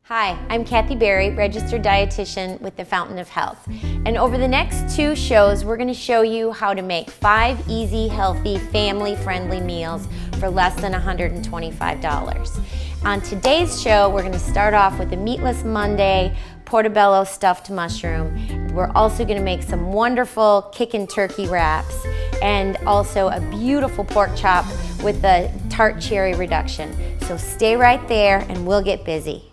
Hi, I'm Kathy Berry, registered dietitian with the Fountain of Health. And over the next 2 shows, we're going to show you how to make 5 easy, healthy, family-friendly meals for less than $125. On today's show, we're going to start off with a Meatless Monday Portabello stuffed mushroom. We're also going to make some wonderful kickin' turkey wraps and also a beautiful pork chop with a tart cherry reduction. So stay right there and we'll get busy.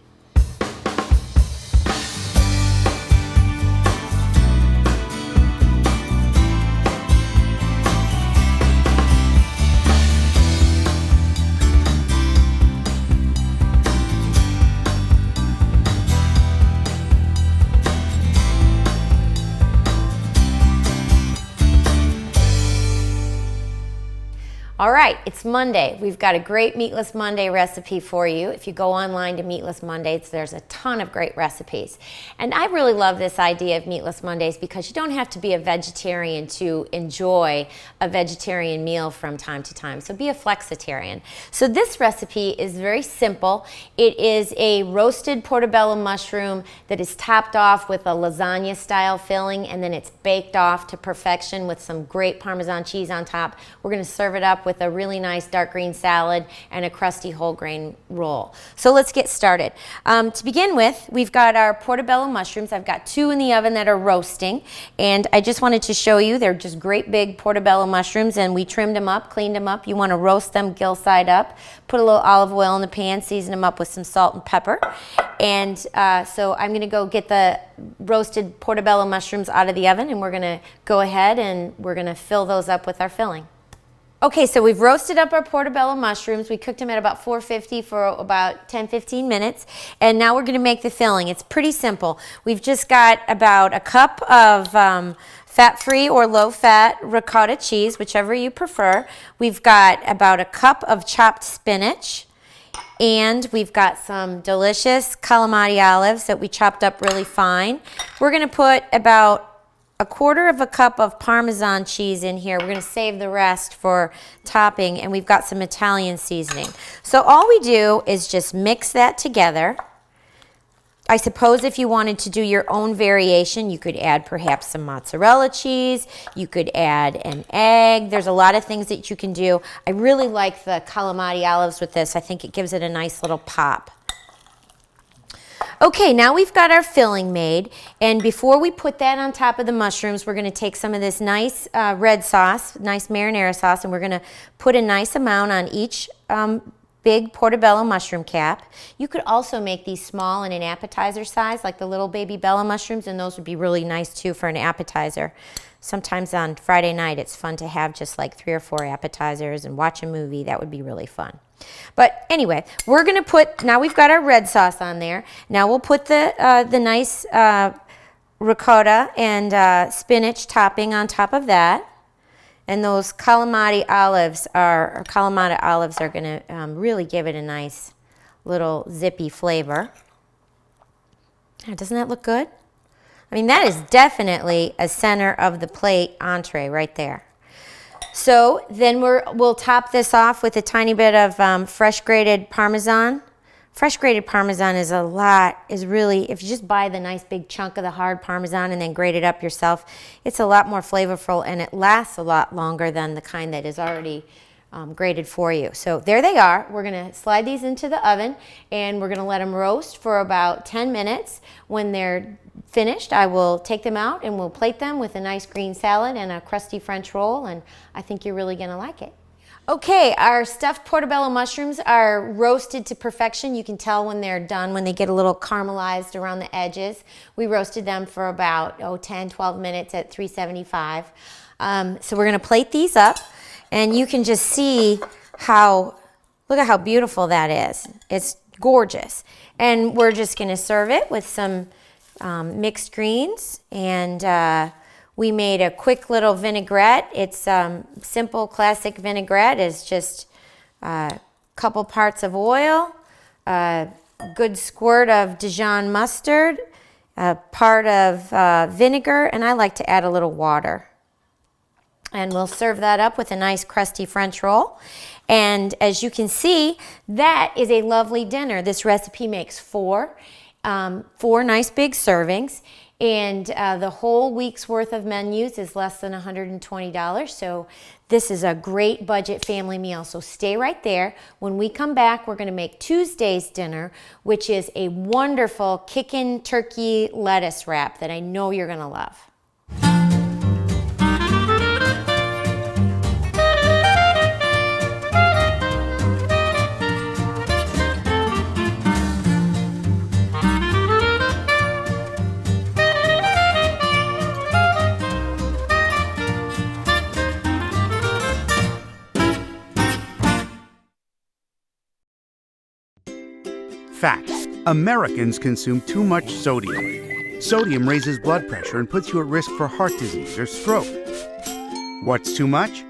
All right, it's Monday. We've got a great Meatless Monday recipe for you. If you go online to Meatless Mondays, there's a ton of great recipes. And I really love this idea of Meatless Mondays because you don't have to be a vegetarian to enjoy a vegetarian meal from time to time. So be a flexitarian. So this recipe is very simple. It is a roasted portobello mushroom that is topped off with a lasagna style filling, and then it's baked off to perfection with some great Parmesan cheese on top. We're going to serve it up with a really nice dark green salad and a crusty whole grain roll. So let's get started. To begin with, we've got our portobello mushrooms. I've got 2 in the oven that are roasting, and I just wanted to show you they're just great big portobello mushrooms, and we trimmed them up, cleaned them up. You want to roast them gill side up, put a little olive oil in the pan, season them up with some salt and pepper. And so I'm going to go get the roasted portobello mushrooms out of the oven, and we're going to go ahead and we're going to fill those up with our filling. Okay, so we've roasted up our portobello mushrooms. We cooked them at about 450 for about 10-15 minutes. And now we're going to make the filling. It's pretty simple. We've just got about a cup of fat-free or low-fat ricotta cheese, whichever you prefer. We've got about a cup of chopped spinach. And we've got some delicious calamari olives that we chopped up really fine. We're going to put about a 1/4 cup of Parmesan cheese in here. We're going to save the rest for topping, and we've got some Italian seasoning. So all we do is just mix that together. I suppose if you wanted to do your own variation, you could add perhaps some mozzarella cheese. You could add an egg. There's a lot of things that you can do. I really like the calamari olives with this. I think it gives it a nice little pop. Okay, now we've got our filling made, and before we put that on top of the mushrooms, we're going to take some of this nice red sauce, nice marinara sauce, and we're going to put a nice amount on each big portobello mushroom cap. You could also make these small in an appetizer size, like the little baby bella mushrooms, and those would be really nice too for an appetizer. Sometimes on Friday night, it's fun to have just like 3 or 4 appetizers and watch a movie. That would be really fun. But anyway, we're going to put, now we've got our red sauce on there. Now we'll put the nice ricotta and spinach topping on top of that. And those calamari olives are going to really give it a nice little zippy flavor. Doesn't that look good? I mean, that is definitely a center of the plate entree right there. So then we'll top this off with a tiny bit of fresh grated Parmesan. Fresh grated Parmesan is really, if you just buy the nice big chunk of the hard Parmesan and then grate it up yourself, it's a lot more flavorful and it lasts a lot longer than the kind that is already grated for you. So there they are. We're going to slide these into the oven and we're going to let them roast for about 10 minutes. When they're finished, I will take them out and we'll plate them with a nice green salad and a crusty French roll, and I think you're really going to like it. Okay, our stuffed portobello mushrooms are roasted to perfection. You can tell when they're done, when they get a little caramelized around the edges. We roasted them for about 10-12 minutes at 375. So we're going to plate these up, and you can just see look at how beautiful that is. It's gorgeous. And we're just going to serve it with some mixed greens, and we made a quick little vinaigrette. It's simple classic vinaigrette. It's just a couple parts of oil, a good squirt of Dijon mustard, a part of vinegar, and I like to add a little water. And we'll serve that up with a nice crusty French roll. And as you can see, that is a lovely dinner. This recipe makes 4, 4 nice big servings. And the whole week's worth of menus is less than $120. So this is a great budget family meal. So stay right there. When we come back, we're going to make Tuesday's dinner, which is a wonderful chicken turkey lettuce wrap that I know you're going to love. Fact: Americans consume too much sodium. Sodium raises blood pressure and puts you at risk for heart disease or stroke. What's too much?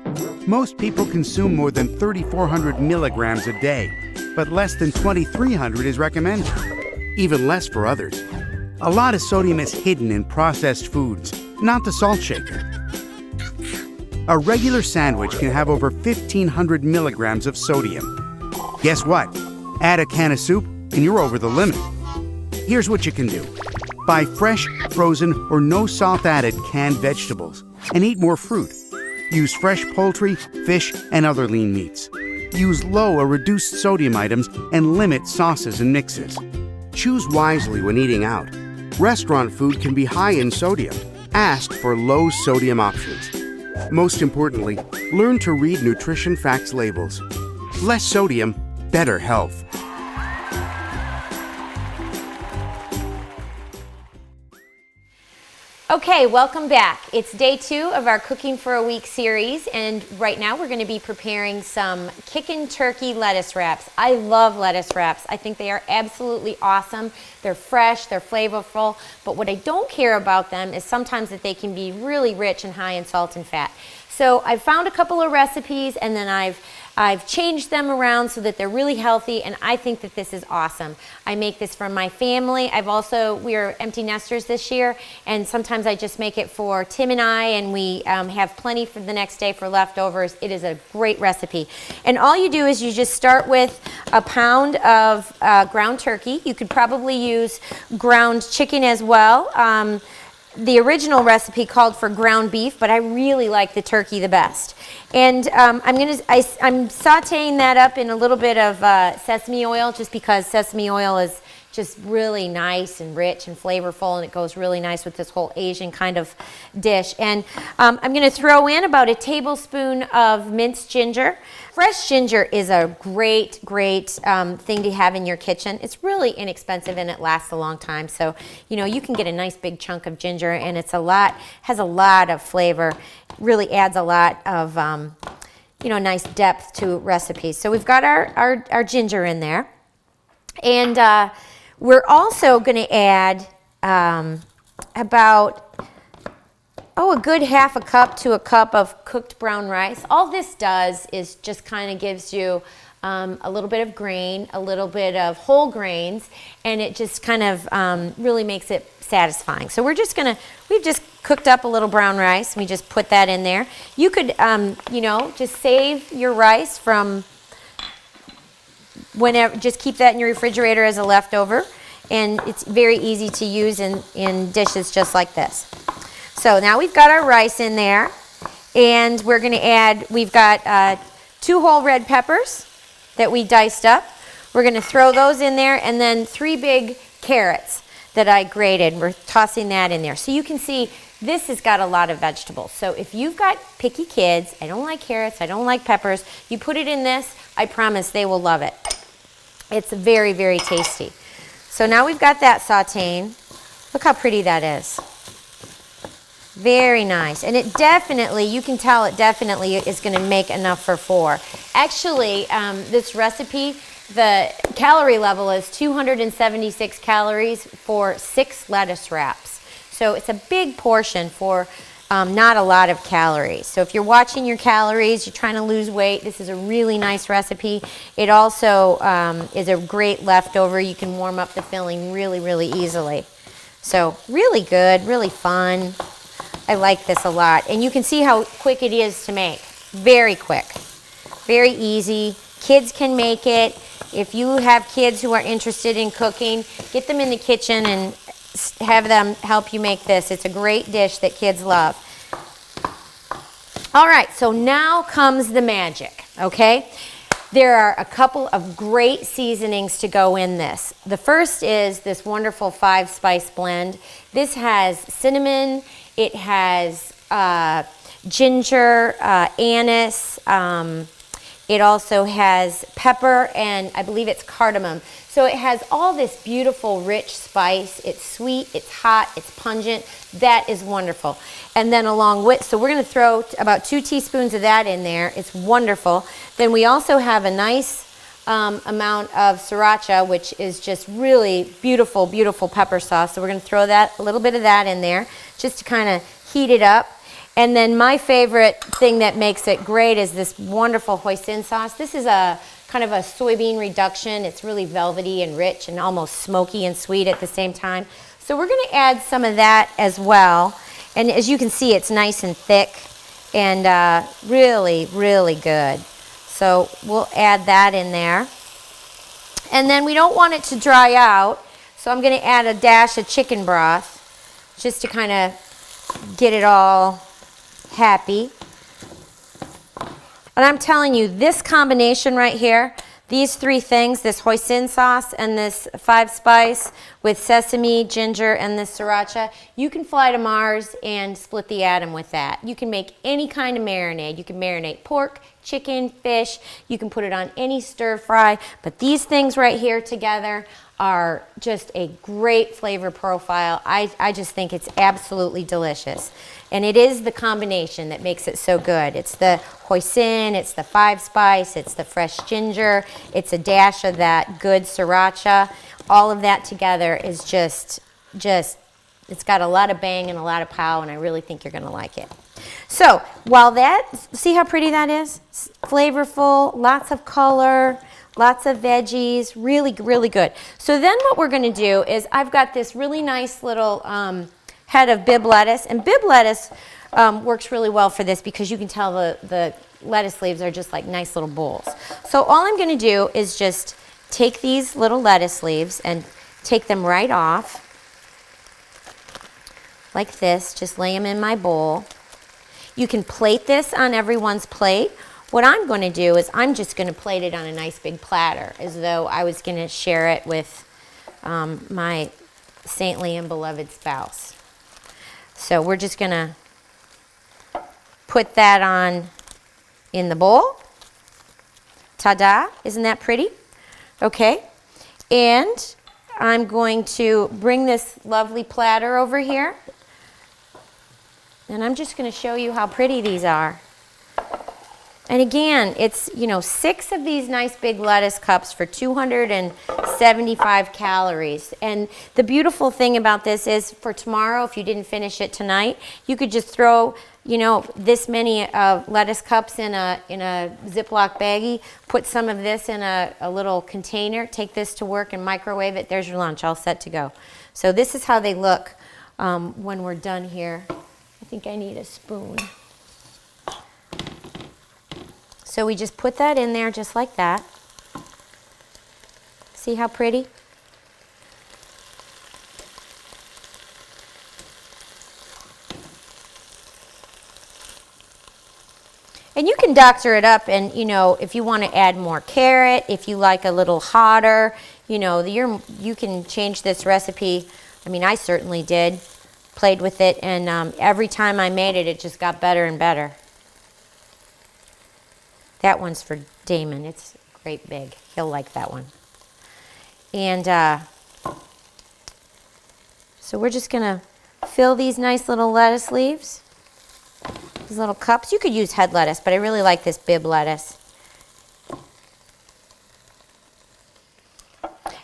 Most people consume more than 3,400 milligrams a day, but less than 2,300 is recommended. Even less for others. A lot of sodium is hidden in processed foods, not the salt shaker. A regular sandwich can have over 1,500 milligrams of sodium. Guess what? Add a can of soup and you're over the limit. Here's what you can do. Buy fresh, frozen, or no salt added canned vegetables and eat more fruit. Use fresh poultry, fish, and other lean meats. Use low or reduced sodium items and limit sauces and mixes. Choose wisely when eating out. Restaurant food can be high in sodium. Ask for low sodium options. Most importantly, learn to read nutrition facts labels. Less sodium, better health. Okay, welcome back. It's day 2 of our Cooking for a Week series, and right now we're going to be preparing some chicken turkey lettuce wraps. I love lettuce wraps. I think they are absolutely awesome. They're fresh, they're flavorful, but what I don't care about them is sometimes that they can be really rich and high in salt and fat. So I found a couple of recipes, and then I've changed them around so that they're really healthy, and I think that this is awesome. I make this for my family. We're empty nesters this year, and sometimes I just make it for Tim and I, and we have plenty for the next day for leftovers. It is a great recipe. And all you do is you just start with a pound of ground turkey. You could probably use ground chicken as well. The original recipe called for ground beef, but I really like the turkey the best. And I'm sauteing that up in a little bit of sesame oil, just because sesame oil is just really nice and rich and flavorful, and it goes really nice with this whole Asian kind of dish. And I'm going to throw in about a tablespoon of minced ginger. Fresh ginger is a great thing to have in your kitchen. It's really inexpensive and it lasts a long time. So, you can get a nice big chunk of ginger, and has a lot of flavor. Really adds a lot of, nice depth to recipes. So we've got our ginger in there. And we're also going to add about a good half a cup to a cup of cooked brown rice. All this does is just kind of gives you a little bit of grain, a little bit of whole grains, and it just kind of really makes it satisfying. So we've just cooked up a little brown rice, and we just put that in there. You could, just save your rice from whenever, just keep that in your refrigerator as a leftover, and it's very easy to use in dishes just like this. So now we've got our rice in there, and we're going to we've got 2 whole red peppers that we diced up. We're going to throw those in there, and then 3 big carrots that I grated. We're tossing that in there. So you can see this has got a lot of vegetables. So if you've got picky kids, I don't like carrots, I don't like peppers, you put it in this, I promise they will love it. It's very, very tasty. So now we've got that sauteing. Look how pretty that is. Very nice. And you can tell it definitely is going to make enough for 4. Actually, this recipe, the calorie level is 276 calories for 6 lettuce wraps. So it's a big portion for not a lot of calories. So if you're watching your calories, you're trying to lose weight, this is a really nice recipe. It also is a great leftover. You can warm up the filling really, really easily. So really good, really fun. I like this a lot. And you can see how quick it is to make. Very quick. Very easy. Kids can make it. if you have kids who are interested in cooking, get them in the kitchen and have them help you make this. It's a great dish that kids love. All right, so now comes the magic, okay? There are a couple of great seasonings to go in this. The first is this wonderful 5-spice blend. This has cinnamon, it has ginger, anise, it also has pepper, and I believe it's cardamom. So it has all this beautiful, rich spice. It's sweet, it's hot, it's pungent. That is wonderful. And then along with, so we're going to throw about 2 teaspoons of that in there. It's wonderful. Then we also have a nice amount of sriracha, which is just really beautiful, beautiful pepper sauce. So we're going to throw that, a little bit of that in there, just to kind of heat it up. And then my favorite thing that makes it great is this wonderful hoisin sauce. This is a kind of a soybean reduction. It's really velvety and rich and almost smoky and sweet at the same time. So we're going to add some of that as well. And as you can see, it's nice and thick and really, really good. So we'll add that in there. And then we don't want it to dry out, so I'm going to add a dash of chicken broth just to kind of get it all happy. And I'm telling you, this combination right here, these 3 things, this hoisin sauce and this 5-spice with sesame, ginger, and this sriracha, you can fly to Mars and split the atom with that. You can make any kind of marinade. You can marinate pork, chicken, fish. You can put it on any stir fry. But these things right here together are just a great flavor profile. I just think it's absolutely delicious. And it is the combination that makes it so good. It's the hoisin, it's the 5-spice, it's the fresh ginger, it's a dash of that good sriracha. All of that together is just, it's got a lot of bang and a lot of pow, and I really think you're gonna like it. So, while that, see how pretty that is? It's flavorful, lots of color, lots of veggies, really, really good. So then what we're gonna do is, I've got this really nice little head of Bibb lettuce, and Bibb lettuce works really well for this because you can tell the lettuce leaves are just like nice little bowls. So all I'm gonna do is just take these little lettuce leaves and take them right off like this, just lay them in my bowl. You can plate this on everyone's plate. What I'm going to do is I'm just going to plate it on a nice big platter as though I was going to share it with my saintly and beloved spouse. So we're just going to put that on in the bowl. Ta-da! Isn't that pretty? Okay. And I'm going to bring this lovely platter over here. And I'm just going to show you how pretty these are. And again, it's, 6 of these nice big lettuce cups for 275 calories. And the beautiful thing about this is for tomorrow, if you didn't finish it tonight, you could just throw, this many lettuce cups in a Ziploc baggie, put some of this in a little container, take this to work and microwave it. There's your lunch, all set to go. So this is how they look when we're done here. I think I need a spoon. So we just put that in there just like that. See how pretty? And you can doctor it up and, if you want to add more carrot, if you like a little hotter, you can change this recipe. I mean, I certainly did. Played with it, and every time I made it, it just got better and better. That one's for Damon. It's great big. He'll like that one. And so we're just going to fill these nice little lettuce leaves, these little cups. You could use head lettuce, but I really like this Bibb lettuce.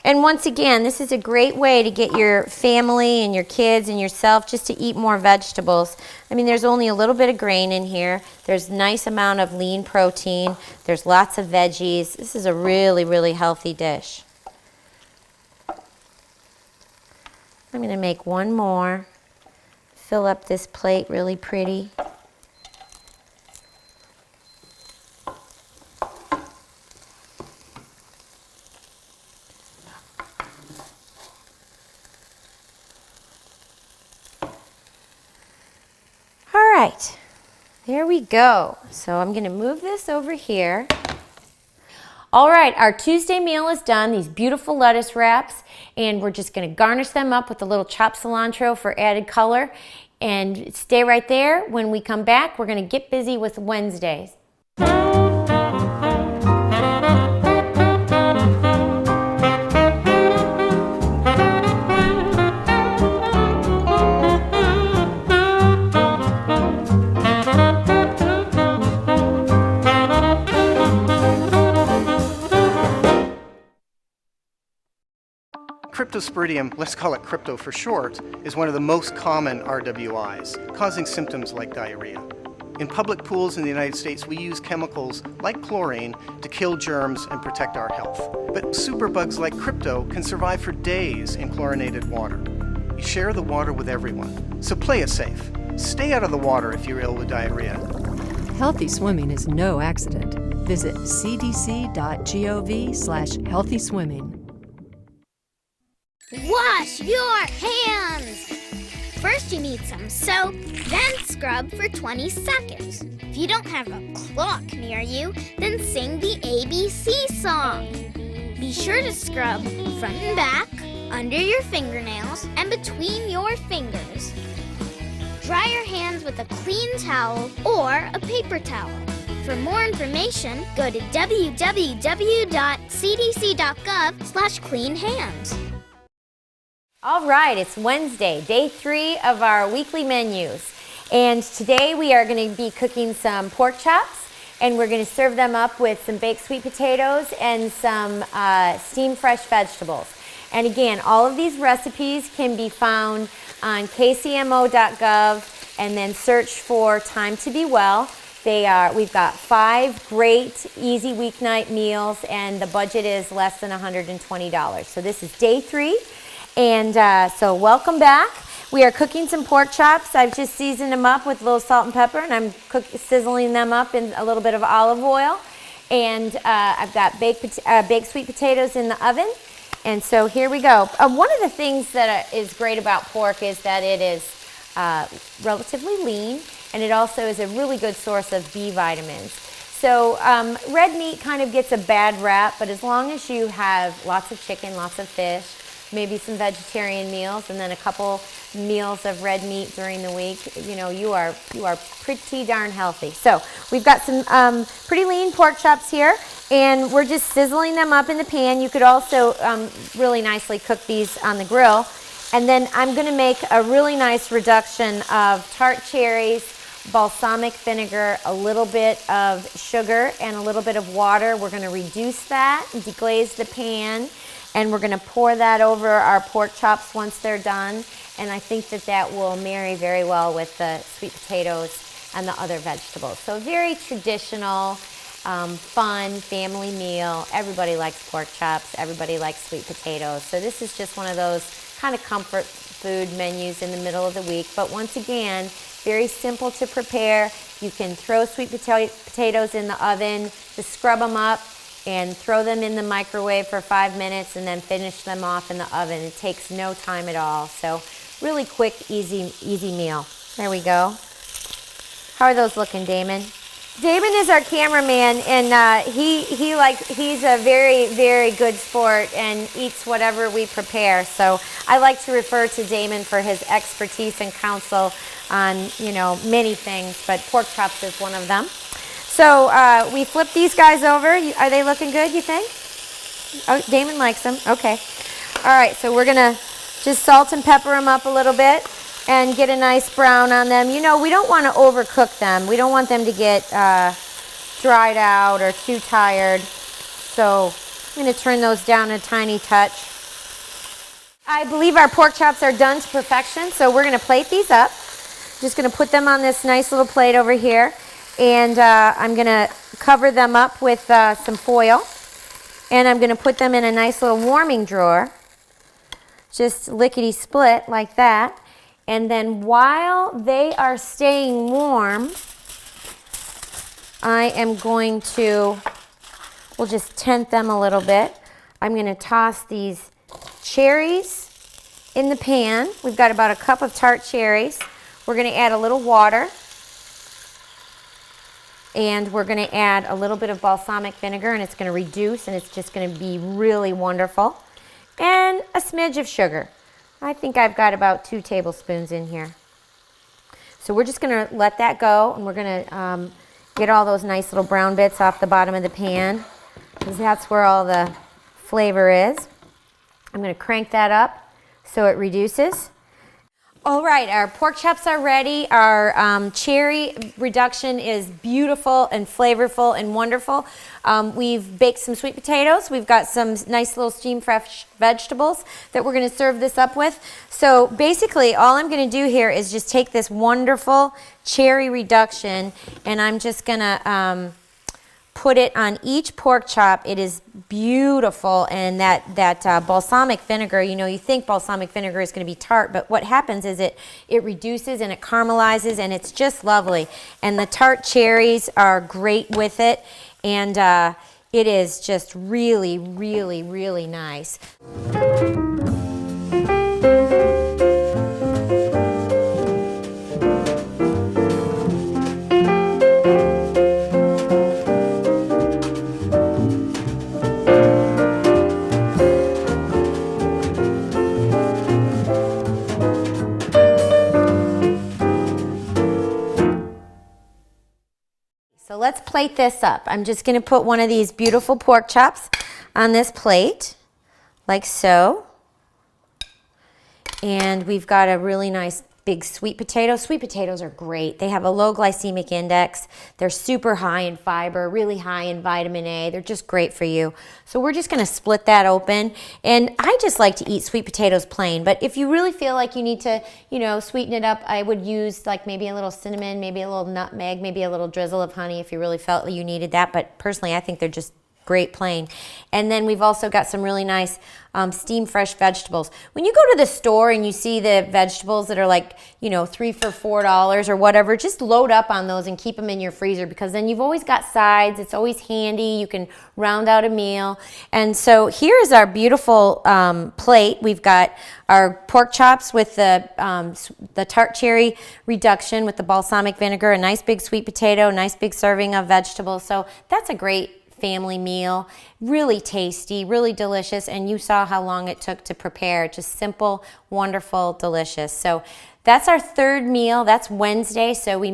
And once again, this is a great way to get your family and your kids and yourself just to eat more vegetables. I mean, there's only a little bit of grain in here. There's a nice amount of lean protein. There's lots of veggies. This is a really, really healthy dish. I'm going to make one more. Fill up this plate really pretty. right, there we go. So I'm gonna move this over here. All right, our Tuesday meal is done, these beautiful lettuce wraps, and we're just gonna garnish them up with a little chopped cilantro for added color. And stay right there. When we come back, we're gonna get busy with Wednesdays. Cryptosporidium, let's call it crypto for short, is one of the most common RWIs, causing symptoms like diarrhea. In public pools in the United States, we use chemicals like chlorine to kill germs and protect our health. But superbugs like crypto can survive for days in chlorinated water. You share the water with everyone, so play it safe. Stay out of the water if you're ill with diarrhea. Healthy swimming is no accident. Visit cdc.gov/healthyswimming. Wash your hands! First you need some soap, then scrub for 20 seconds. If you don't have a clock near you, then sing the ABC song. Be sure to scrub front and back, under your fingernails, and between your fingers. Dry your hands with a clean towel or a paper towel. For more information, go to www.cdc.gov/cleanhands. All right, it's Wednesday, day 3 of our weekly menus. And today we are going to be cooking some pork chops, and we're going to serve them up with some baked sweet potatoes and some steamed fresh vegetables. And again, all of these recipes can be found on kcmo.gov, and then search for Time to Be Well. We've got 5 great, easy weeknight meals, and the budget is less than $120. So this is day 3. And so welcome back. We are cooking some pork chops. I've just seasoned them up with a little salt and pepper, and I'm sizzling them up in a little bit of olive oil. And I've got baked sweet potatoes in the oven. And so here we go. One of the things that is great about pork is that it is relatively lean, and it also is a really good source of B vitamins. So red meat kind of gets a bad rap, but as long as you have lots of chicken, lots of fish, maybe some vegetarian meals, and then a couple meals of red meat during the week, you know, you are pretty darn healthy. So we've got some pretty lean pork chops here, and we're just sizzling them up in the pan. You could also really nicely cook these on the grill. And then I'm going to make a really nice reduction of tart cherries, balsamic vinegar, a little bit of sugar, and a little bit of water. We're going to reduce that, deglaze the pan, and we're going to pour that over our pork chops once they're done. And I think that that will marry very well with the sweet potatoes and the other vegetables. So very traditional, fun family meal. Everybody likes pork chops. Everybody likes sweet potatoes. So this is just one of those kind of comfort food menus in the middle of the week. But once again, very simple to prepare. You can throw sweet potatoes in the oven, just scrub them up, and throw them in the microwave for 5 minutes, and then finish them off in the oven. It takes no time at all. So really quick, easy meal. There we go. How are those looking, Damon? Damon is our cameraman, and he's a very, very good sport and eats whatever we prepare. So I like to refer to Damon for his expertise and counsel on, you know, many things, but pork chops is one of them. So we flip these guys over. Are they looking good, you think? Oh, Damon likes them. Okay. All right, so we're going to just salt and pepper them up a little bit and get a nice brown on them. You know, we don't want to overcook them. We don't want them to get dried out or too tired. So I'm going to turn those down a tiny touch. I believe our pork chops are done to perfection, so we're going to plate these up. Just going to put them on this nice little plate over here. And I'm going to cover them up with some foil. And I'm going to put them in a nice little warming drawer. Just lickety-split like that. And then while they are staying warm, I am going to, we'll just tent them a little bit. I'm going to toss these cherries in the pan. We've got about a cup of tart cherries. We're going to add a little water. And we're gonna add a little bit of balsamic vinegar, and it's gonna reduce, and it's just gonna be really wonderful. And a smidge of sugar. I think I've got about 2 tablespoons in here. So we're just gonna let that go, and we're gonna get all those nice little brown bits off the bottom of the pan, because that's where all the flavor is. I'm gonna crank that up so it reduces. All right, our pork chops are ready. Our cherry reduction is beautiful and flavorful and wonderful. We've baked some sweet potatoes. We've got some nice little steam fresh vegetables that we're gonna serve this up with. So basically, all I'm gonna do here is just take this wonderful cherry reduction, and I'm just gonna put it on each pork chop. It is beautiful, and that balsamic vinegar, you know, you think balsamic vinegar is going to be tart, but what happens is it reduces and it caramelizes, and it's just lovely. And the tart cherries are great with it, and it is just really, really, really nice. So let's plate this up. I'm just going to put one of these beautiful pork chops on this plate, like so. And we've got a really nice big sweet potato. Sweet potatoes are great. They have a low glycemic index. They're super high in fiber, really high in vitamin A. They're just great for you. So we're just going to split that open. And I just like to eat sweet potatoes plain. But if you really feel like you need to, you know, sweeten it up, I would use like maybe a little cinnamon, maybe a little nutmeg, maybe a little drizzle of honey if you really felt you needed that. But personally, I think they're just great plain. And then we've also got some really nice steam fresh vegetables. When you go to the store and you see the vegetables that are like, you know, 3 for $4 or whatever, just load up on those and keep them in your freezer, because then you've always got sides. It's always handy. You can round out a meal. And so here is our beautiful plate. We've got our pork chops with the tart cherry reduction with the balsamic vinegar, a nice big sweet potato, nice big serving of vegetables. So that's a great family meal, really tasty, really delicious, and you saw how long it took to prepare. Just simple, wonderful, delicious. So that's our third meal. That's Wednesday. So we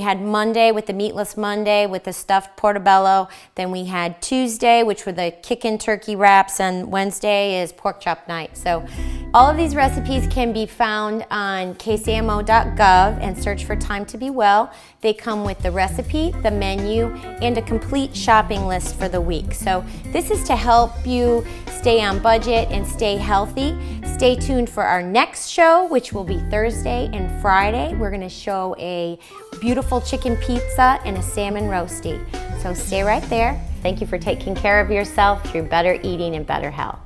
had Monday with the Meatless Monday with the stuffed Portabello. Then we had Tuesday, which were the kickin' turkey wraps, and Wednesday is pork chop night. So all of these recipes can be found on kcmo.gov and search for Time to Be Well. They come with the recipe, the menu, and a complete shopping list for the week. So this is to help you stay on budget and stay healthy. Stay tuned for our next show, which will be Thursday and Friday. We're gonna show a beautiful chicken pizza and a salmon roasty. So stay right there. Thank you for taking care of yourself through better eating and better health.